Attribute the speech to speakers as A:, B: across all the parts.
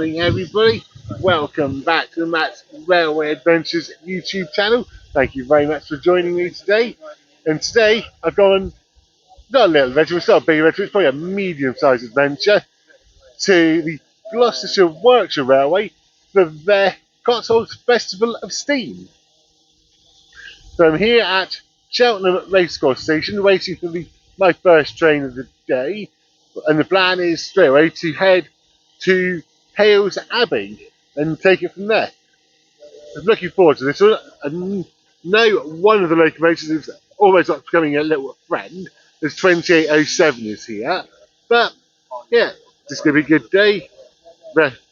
A: morning, everybody. Welcome back to the Matt's Railway Adventures YouTube channel. Thank you very much for joining me today. And today I've gone, not a little adventure, it's not a big adventure, it's probably a medium-sized adventure, to the Gloucestershire Warwickshire Railway for their Cotswold Festival of Steam. So I'm here at Cheltenham Racecourse Station waiting for my first train of the day, and the plan is straight away to head to Hales Abbey and take it from there. I'm looking forward to this one. I know one of the locomotives is almost like becoming a little friend. There's 2807 is here, but yeah, it's going to be a good day.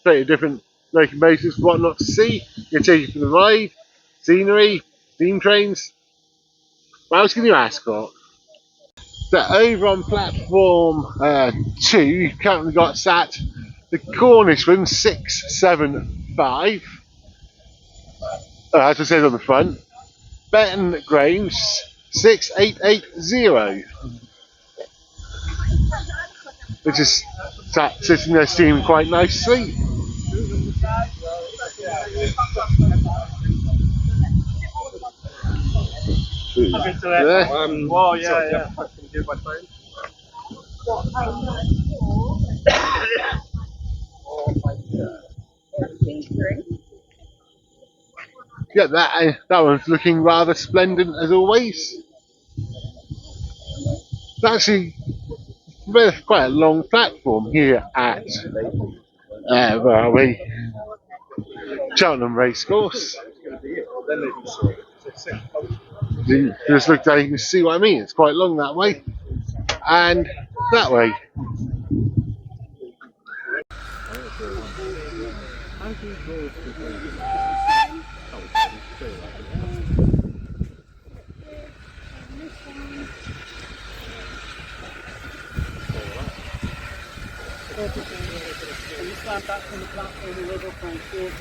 A: Plenty of different locomotives, whatnot to see. Going to take you for the ride, scenery, steam trains. What else can you ask for? So over on platform 2, you've currently got sat the Cornishman 675, as it says on the front, Betton Grange 6880, which is sitting there steaming quite nicely. There.
B: Well, yeah. I can give my phone.
A: Yeah, that one's looking rather splendid as always. It's actually quite a long platform here at where are we? Cheltenham Racecourse. Just look down, you can see what I mean. It's quite long that way and that way.
C: Can you stand back from the platform a little, thank you.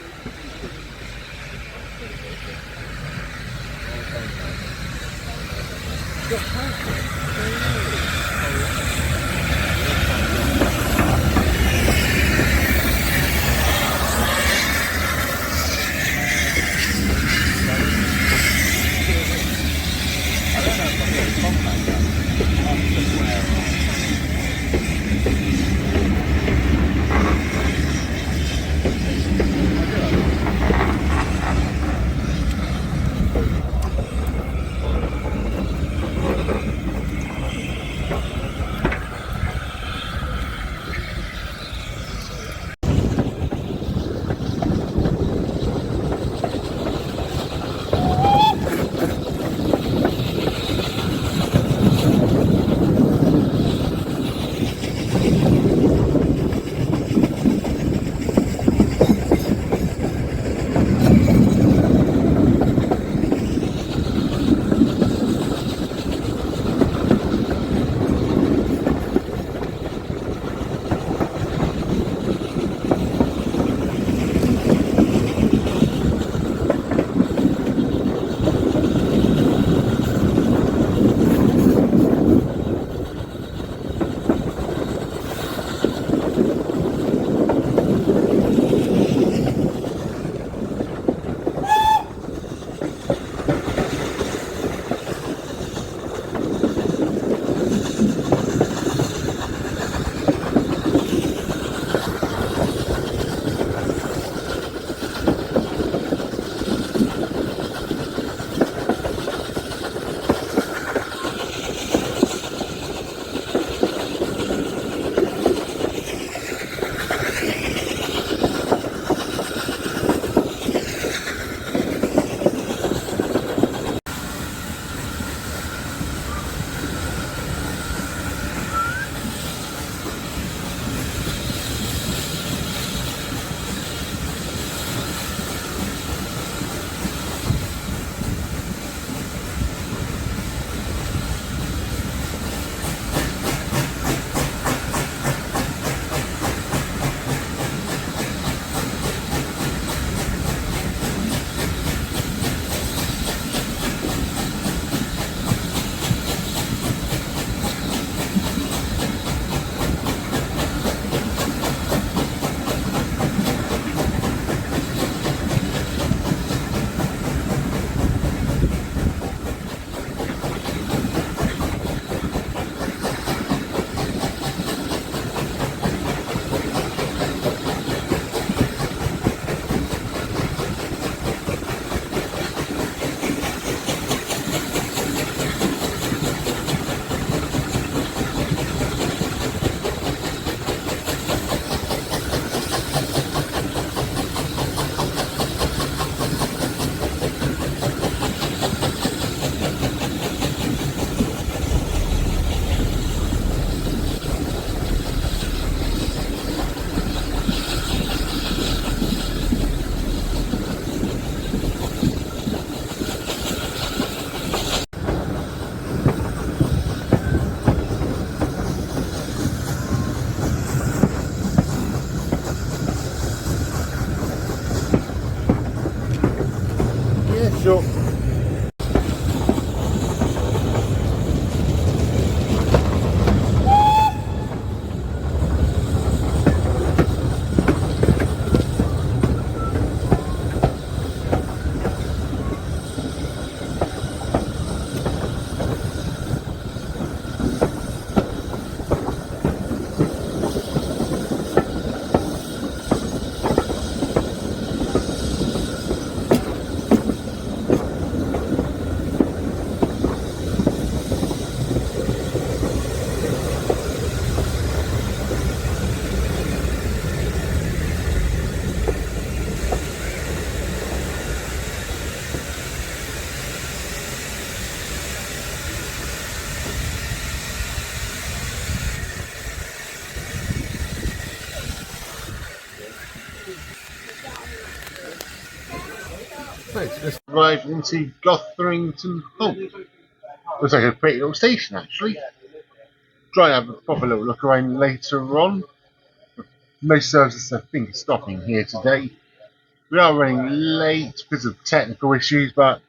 A: Right, let's drive into Gloucestershire Hall. Looks like a pretty little station actually. Try and have a proper little look around later on. Most services I think are stopping here today. We are running late because of technical issues, but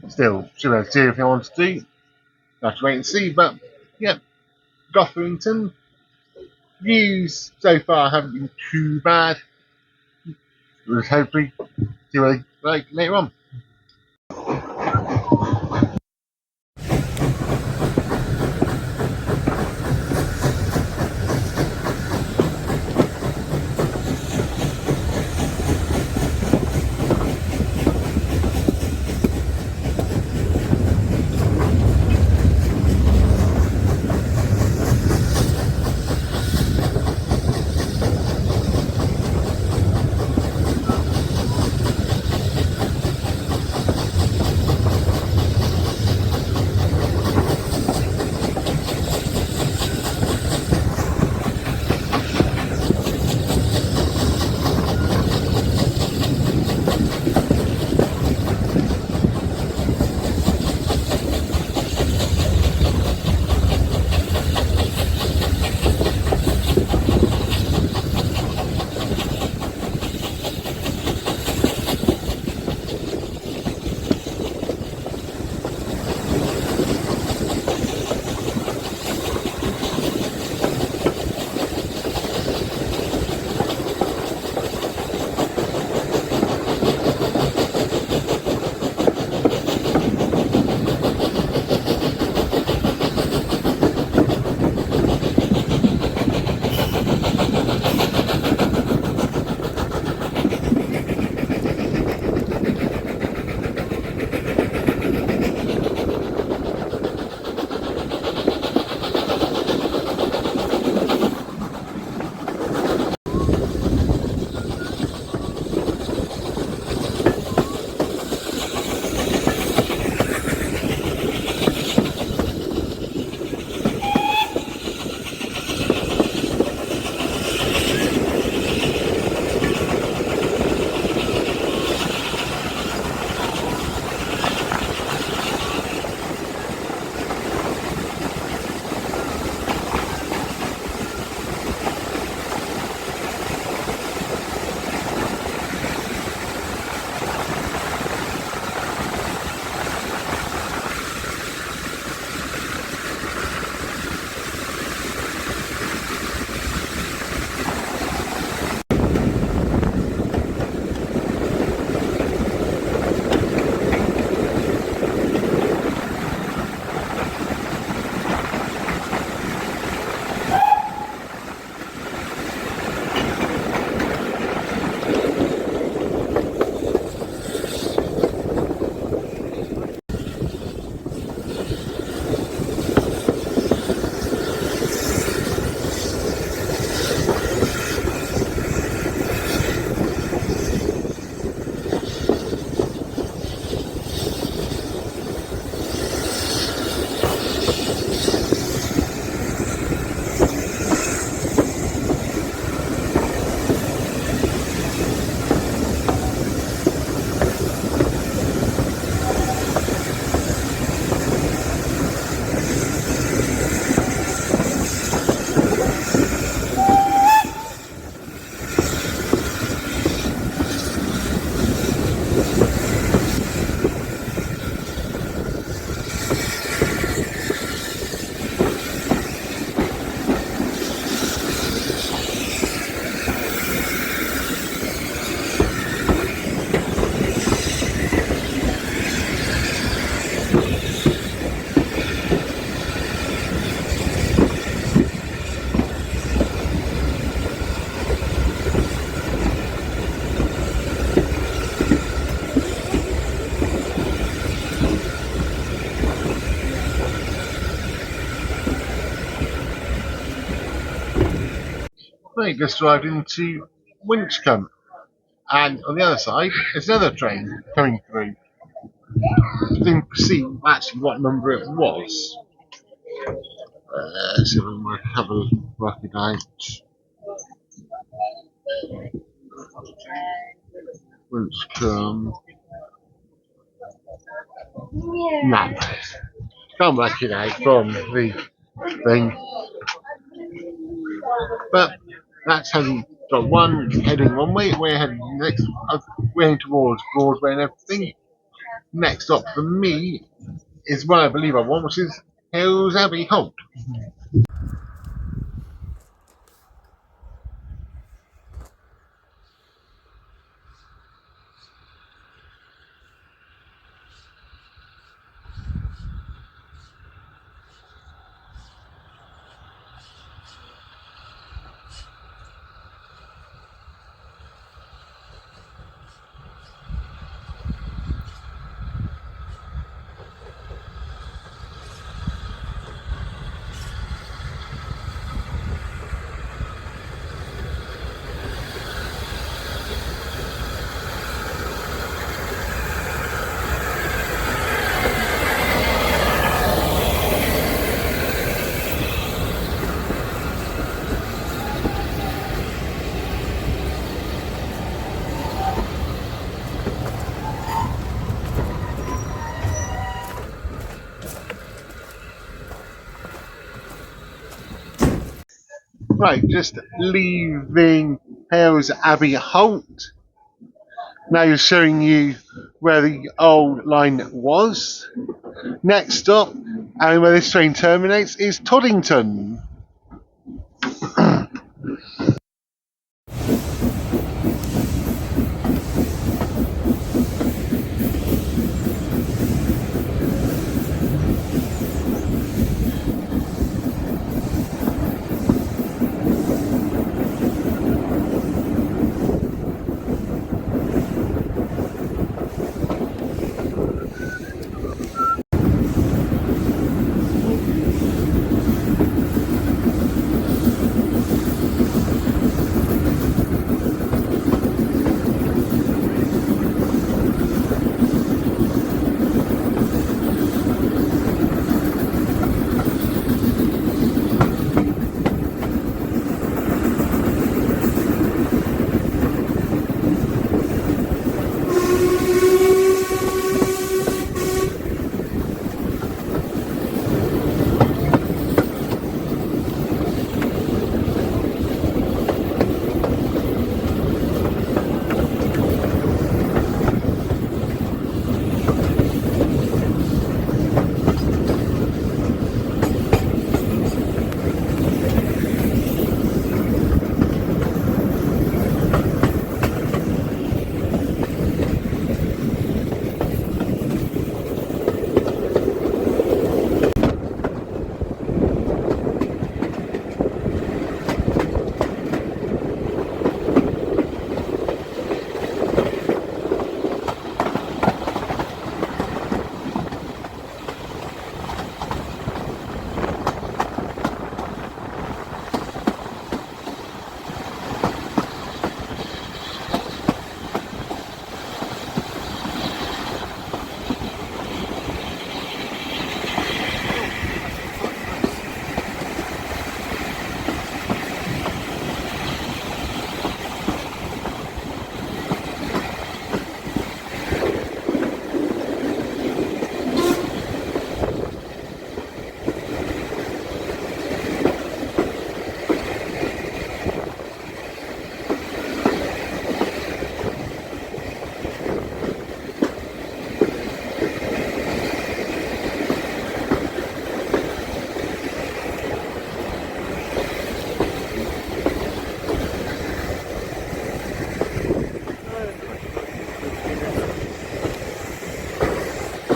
A: still, should be able to do everything I want to do. Have to wait and see, but yeah, Gloucestershire views so far haven't been too bad. We'll hopefully see what they like later on. They just arrived into Winchcombe, and on the other side, there's another train coming through. I didn't see actually what number it was. So we'll have a work it out. announcements come. No, can't work it out from the thing. But that's heading got one heading one way. We're heading next. We're heading towards Broadway and everything. Next up for me is what I believe I want, which is Hills Abbey Holt. Right, just leaving Hales Abbey Holt. Now showing you where the old line was. Next stop, and where this train terminates, is Toddington.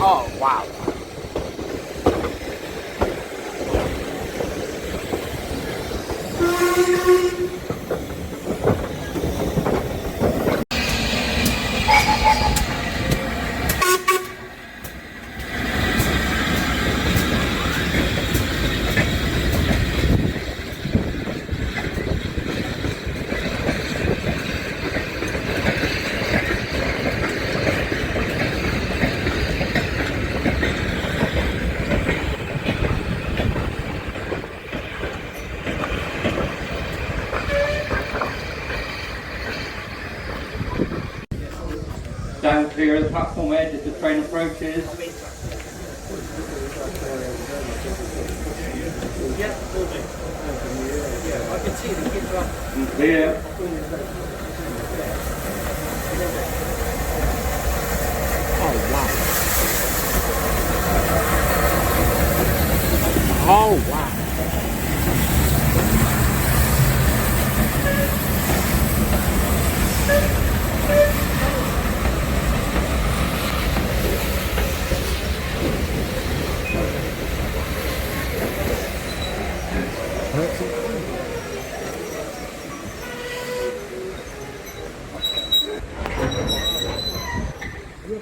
B: Oh, wow. platform edge as the train approaches.
C: Yeah, will do. Yeah, I can see the kids are
B: Clear.
A: Oh wow. Oh wow.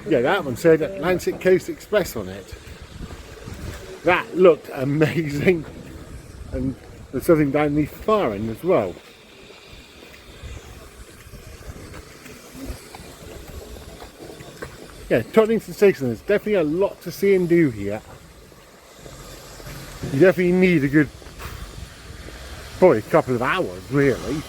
A: Yeah, that one said Atlantic Coast Express on it. That looked amazing. And there's something down the far end as well. Yeah, Toddington Station, there's definitely a lot to see and do here. You definitely need a good, probably a couple of hours really.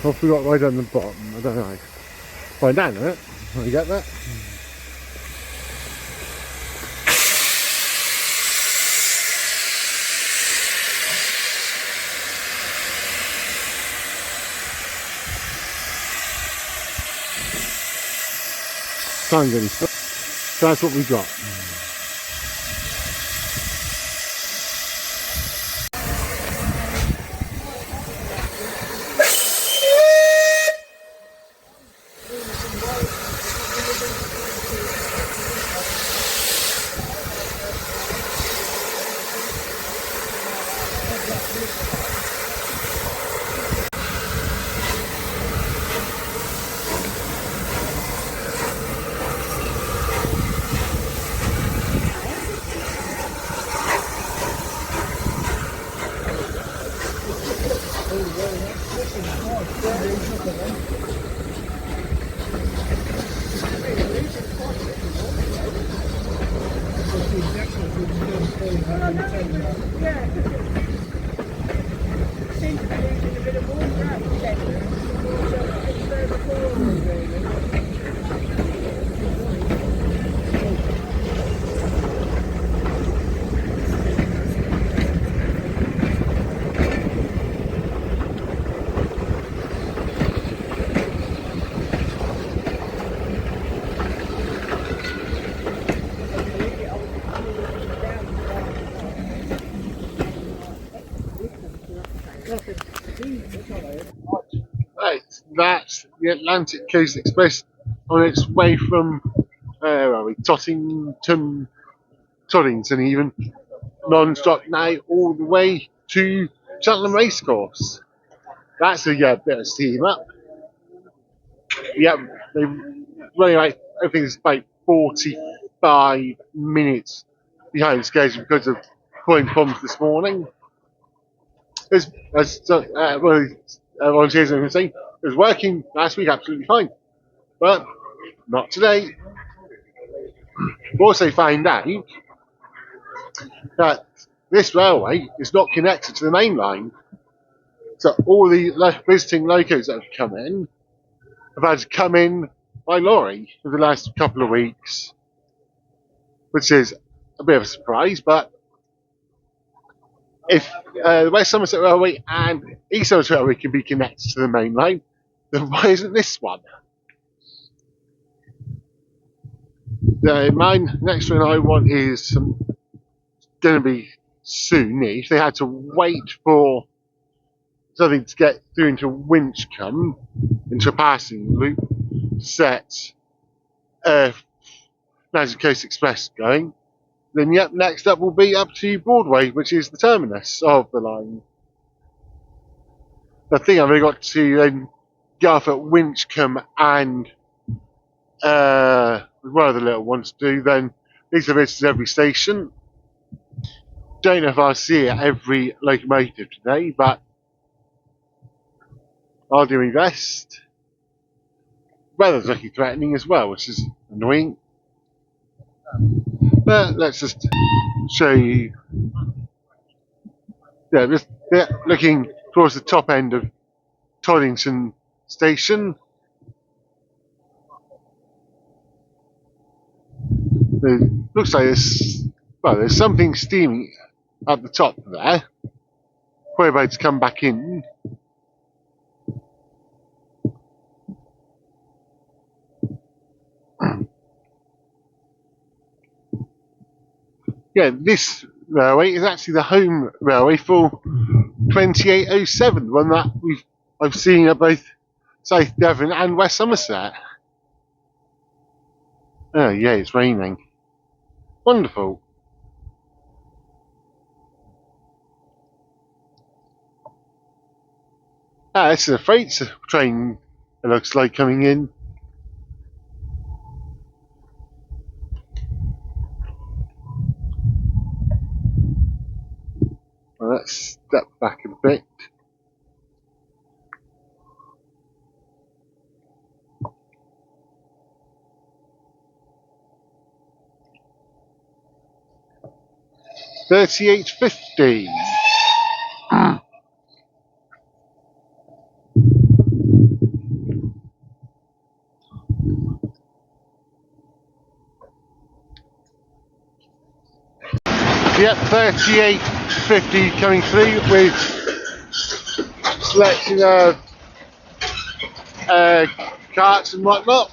A: What we got right down the bottom? I don't know. Find out, isn't it? When you get that. Sound good. So that's what we got. Right, that's the Atlantic Coast Express on its way from where are we? Toddington even, non-stop now all the way to Cheltenham Racecourse. That's a bit of steam up. Yep, they running like everything's about 45 minutes behind schedule because of pulling problems this morning. As volunteers are saying, it was working last week absolutely fine, but not today. We also find out that this railway is not connected to the main line, so all the visiting locos that have come in have had to come in by lorry for the last couple of weeks, which is a bit of a surprise. But if the West Somerset Railway and East Somerset Railway can be connected to the main line, then why isn't this one? Mine next one I want is going to be soon. If they had to wait for something to get through into Winchcombe, into a passing loop, set Atlantic Coast Express going, then yep, next up will be up to Broadway, which is the terminus of the line. I think I've only got to then get off at Winchcombe and one of the little ones to do, then need to visit every station. Don't know if I'll see it every locomotive today, but I'll do my best. Weather's looking threatening as well, which is annoying. But let's just show you Yeah, just looking towards the top end of Toddington station. It looks like there's something steaming at the top there. We're about to come back in. Yeah, this railway is actually the home railway for 2807, one that I've seen at both South Devon and West Somerset. Oh yeah, it's raining. Wonderful. Ah, this is a freight train, it looks like, coming in. Well, let's step back a bit. $38.50. Yep, $38.50 coming through with selection of carts and whatnot.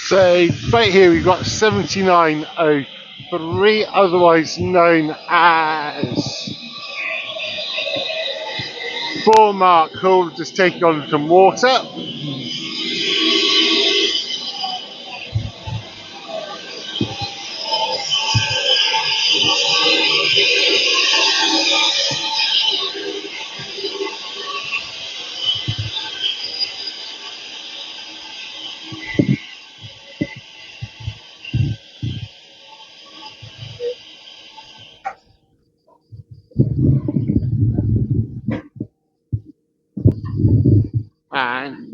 A: So right here we've got 7903, otherwise known as 4 Mark Hall, just taking on some water. And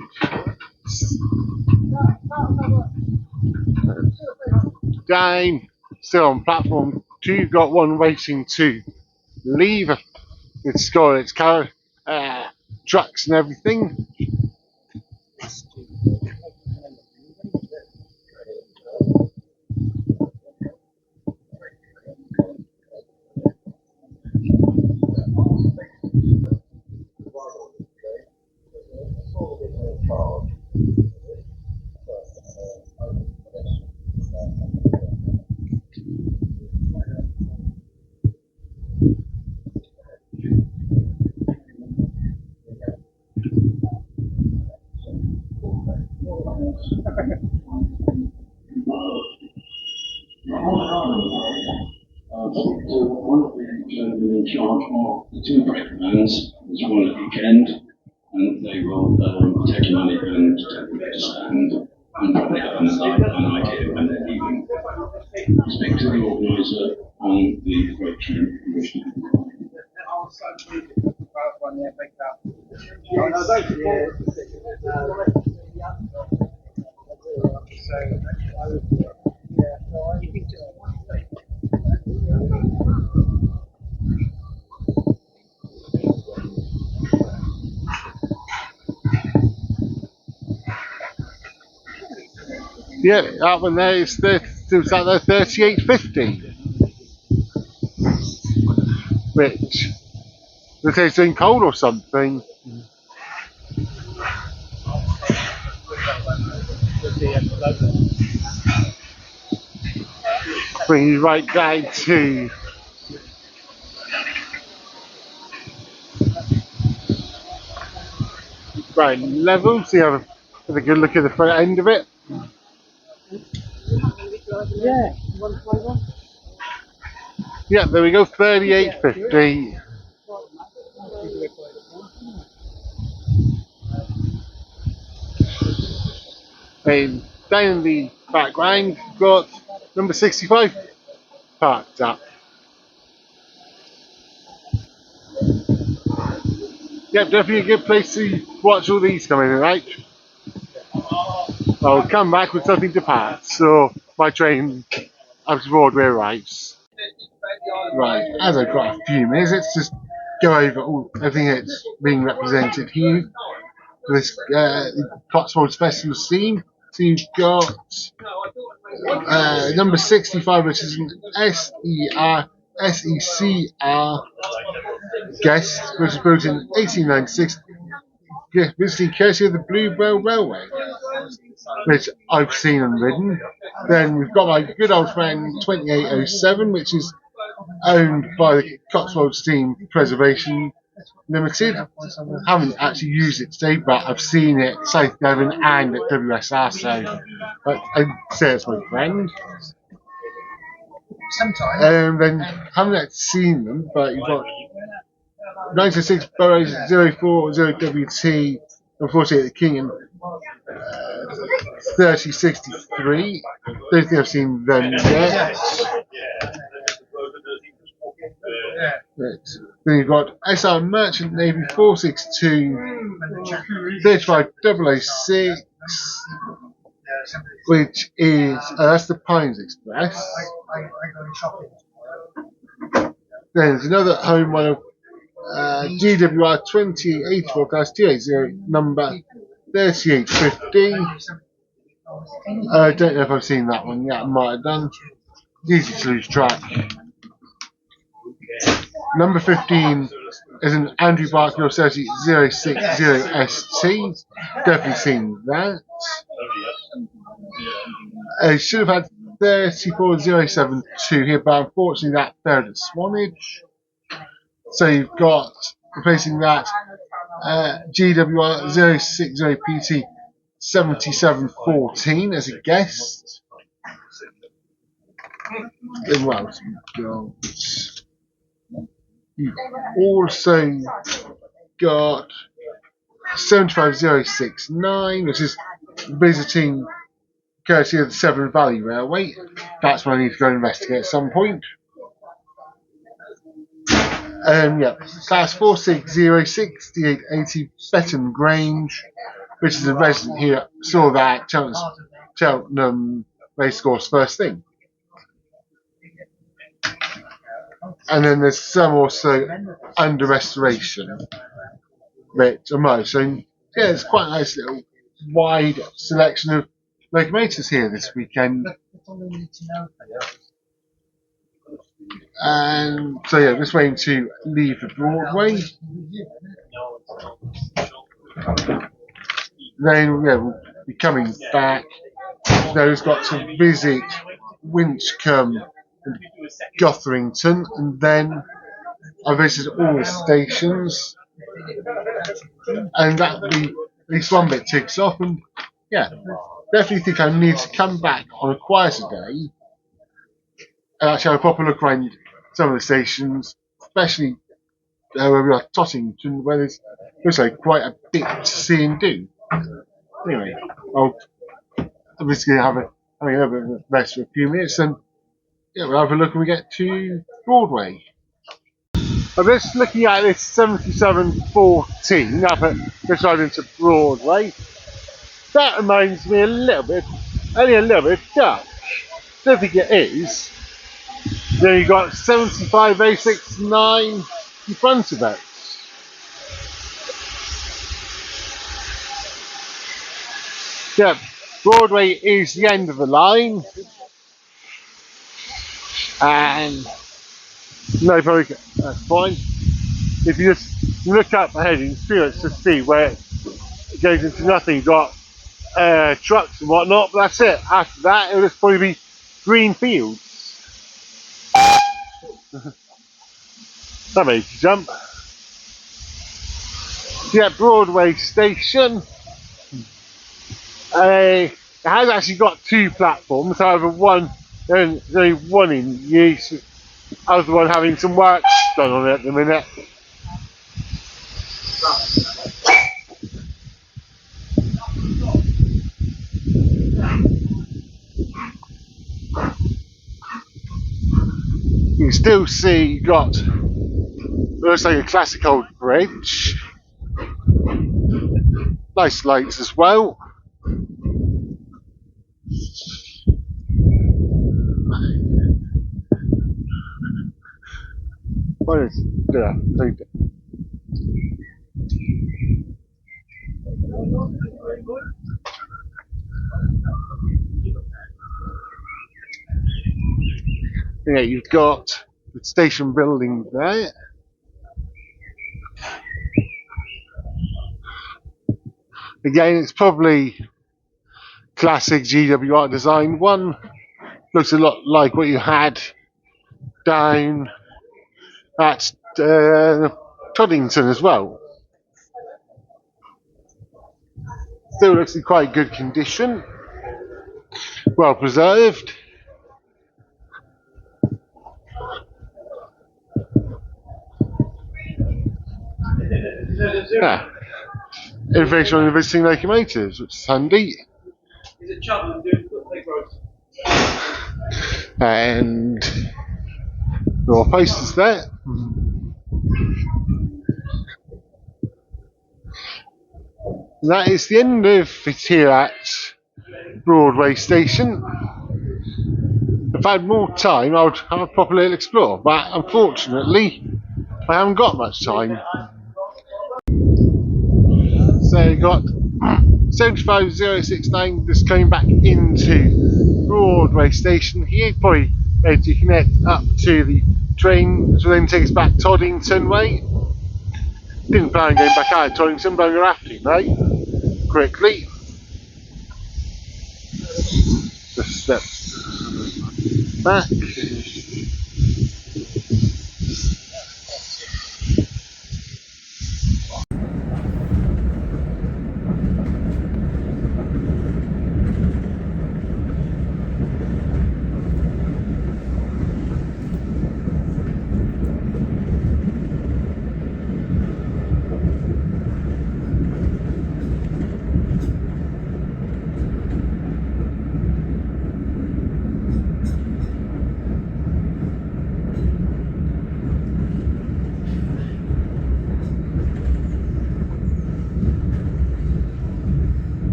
A: down, still on platform 2, got one waiting to leave. It's got its car, trucks and everything.
D: One of the gentlemen in charge of the two breakmans is one at the weekend, and they will take money and tell them to stand and probably have an idea when they're leaving. Speak to the organiser on the freight train commission.
A: Yeah, that one there is still sat there $38.50, which the tastes doing cold or something. Bring you right down to ground level, so you have a good look at the front end of it.
C: Yeah, you want to play one?
A: Yeah, there we go, $38.50. Then down in the background, you've got number 65 parked up. Yep, definitely a good place to watch all these come in and out. I'll come back with something to pass, so my train up to Broadway arrives. Right, as I've got a few minutes, let's just go over everything that's being represented here for this Cotswold Festival theme. So you've got number 65, which is an SECR guest, which was built in 1896, visiting courtesy of the Bluebell Railway, which I've seen and ridden. Then we've got my good old friend 2807, which is owned by the Cotswold Steam Preservation Limited. I haven't actually used it today, but I've seen it at South Devon and at WSR, so I'd say it's my friend. Then haven't actually seen them, but you've got 96 Burrows 04 0WT and 48 the King and 3063. Don't think I've seen them yet. Then you've got SR Merchant Navy 462 35006, which is that's the Pines Express. Then there's another home one of GWR 2084 class 280 number 3850. I don't know if I've seen that one yet. I might have done. It's easy to lose track. Number 15 is an Andrew Barker 060ST. Definitely seen that. I should have had 34072 here, but unfortunately that failed at Swanage. So you've got, replacing that, GWR 060PT 7714 as a guest. Then what else have we got? You've also got 75069, which is visiting courtesy of the Severn Valley Railway. That's what I need to go investigate at some point. Yeah, class 4606880 Betton Grange, which is a resident here. Saw that Cheltenham racecourse first thing. And then there's some also under restoration, which are most. So yeah, it's quite a nice little wide selection of locomotives here this weekend. And so yeah, just waiting to leave the Broadway. Then yeah, we'll be coming back. Now we've got to visit Winchcombe and Gotherington, and then I visited all the stations, and that will be at least one bit ticks off. And yeah, definitely think I need to come back on a quieter day and actually have a proper look around some of the stations, especially where we are Toddington, where there's also quite a bit to see and do. Anyway, I'm just going to having a little bit of rest for a few minutes, and yeah, we'll have a look when we get to Broadway. I'm just looking at this 7714 up at this side into Broadway. That reminds me only a little bit of Dutch. Don't think it is. Then you've got 75069 in front of it. Yeah, Broadway is the end of the line. And no, probably that's fine. If you just look up ahead in Spirit to see where it goes into nothing, you've got trucks and whatnot, but that's it. After that, it'll just probably be green fields. That made you jump. Yeah, Broadway station. It has actually got two platforms, however, there's only one in use. The other one having some work done on it at the minute. still see you got, looks like a classic old bridge. Nice lights as well. What is yeah, yeah, you've got the station building there. Again, it's probably classic GWR design. One looks a lot like what you had down at Toddington as well. Still looks in quite good condition, well preserved. Yeah. Information on the visiting locomotives, which is handy.
C: Is it Cheltenham doing footplate roads?
A: And more posters there. And that is the end of it here at Broadway station. If I had more time, I would properly explore, but unfortunately, I haven't got much time. So you got 75069 just coming back into Broadway station here, probably ready to connect up to the train, which will then take us back Toddington way. Didn't plan on going back out of Toddington, but I'm going to have to, mate. Quickly. Just step back.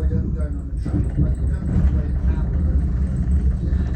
E: enjoyed it going on the train, but you don't have to wait an hour for like what time.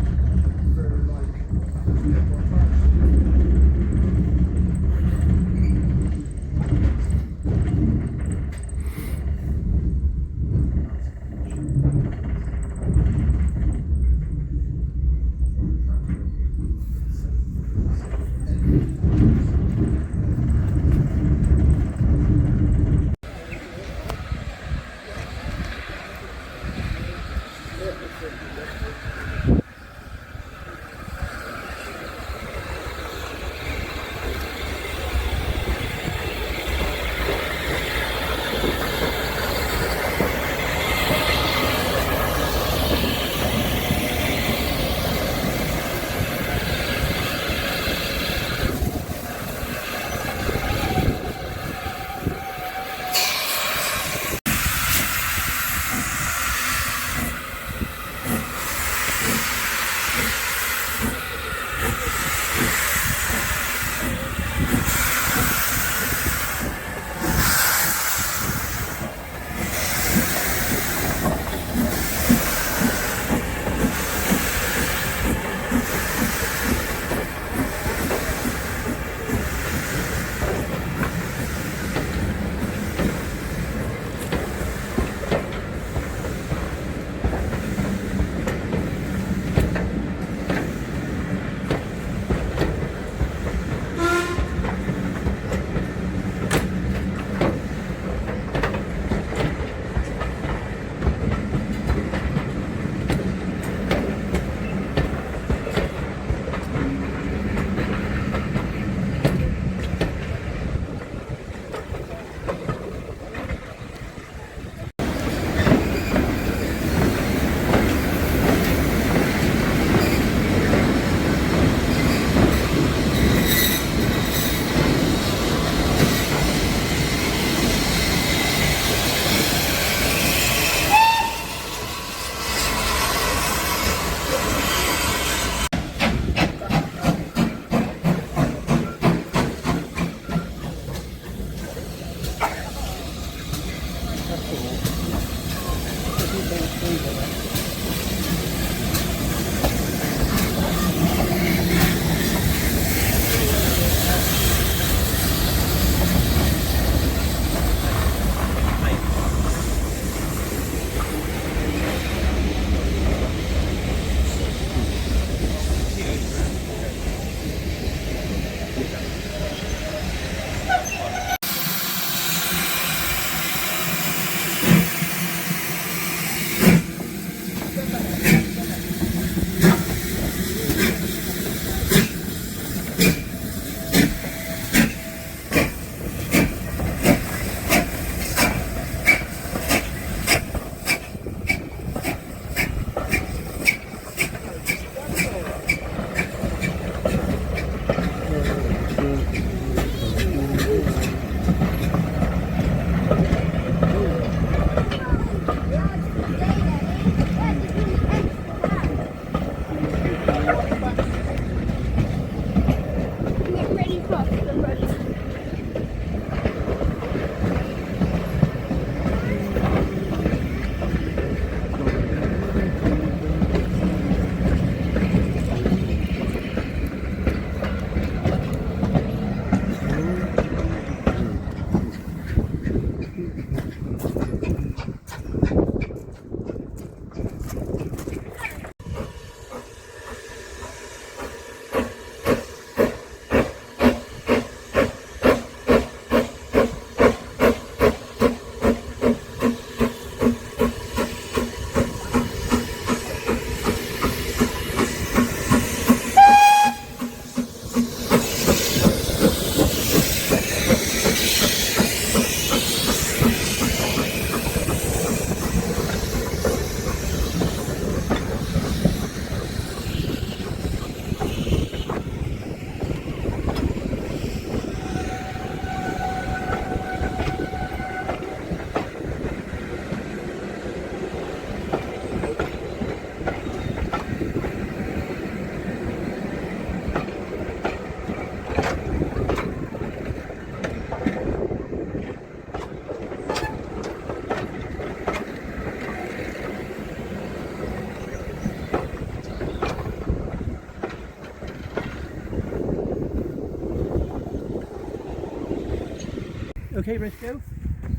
C: Okay, ready to go?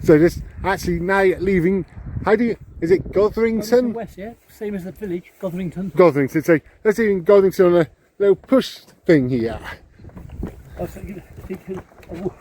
A: So this actually now leaving, is it
C: Gotherington
A: Gotherington?
C: West, yeah. Same as the village, Gotherington.
A: Gotherington, so let's leaving Gotherington on a little push thing here.
C: I was thinking, oh,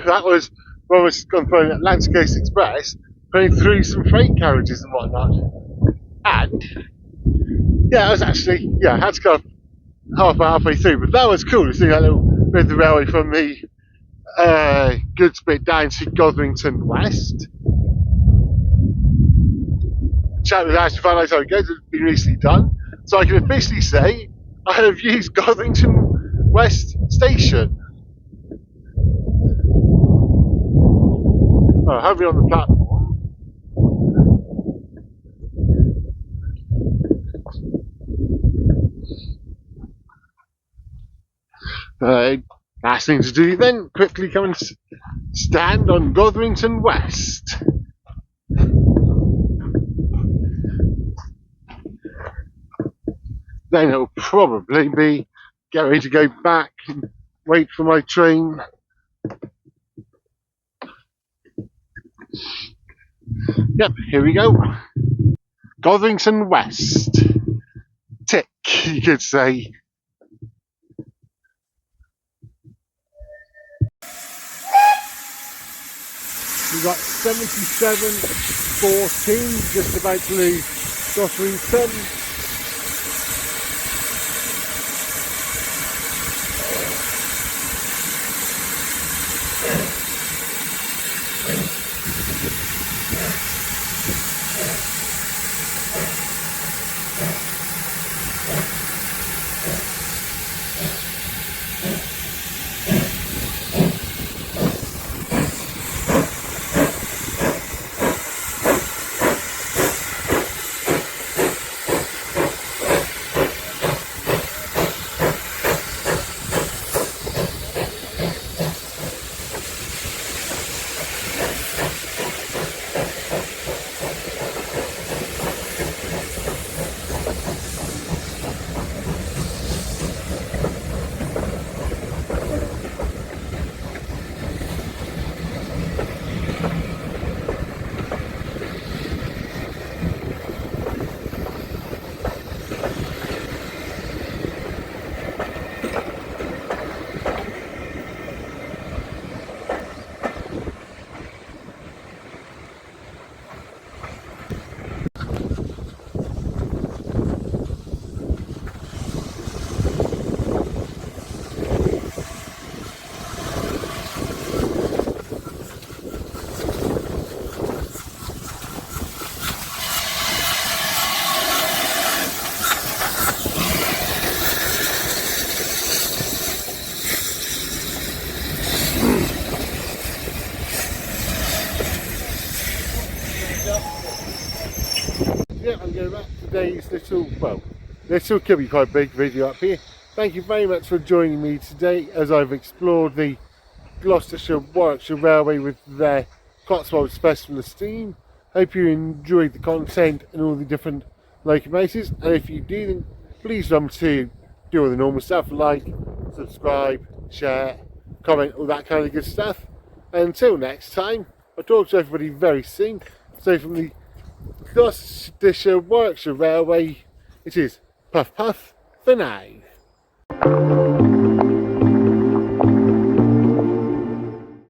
A: That was when we gone for an Atlantic Coast Express, going through some freight carriages and whatnot. And yeah, I was actually, I had to go halfway through, but that was cool to see that little bit of the railway from the goods bit down to Gotherington West. Chat with Ash to find out how it goes. It's been recently done, so I can officially say I have used Gotherington West Station. Oh, heavy on the platform. Last thing to do then, quickly come and stand on Gotherington West. Then it'll probably be get ready to go back and wait for my train. Yep, here we go. Gotherington West. Tick, you could say. We've got 77:14, just about to leave Gotherington. Yeah, I'm going back to today's little could be quite big video up here. Thank you very much for joining me today as I've explored the Gloucestershire Warwickshire Railway with their Cotswold specialist team. Hope you enjoyed the content and all the different locomotives, and if you do, then please remember to do all the normal stuff like subscribe, share, comment, all that kind of good stuff. And until next time, I'll talk to everybody very soon. So from the Gloucestershire Warwickshire Railway, it is puff puff for now.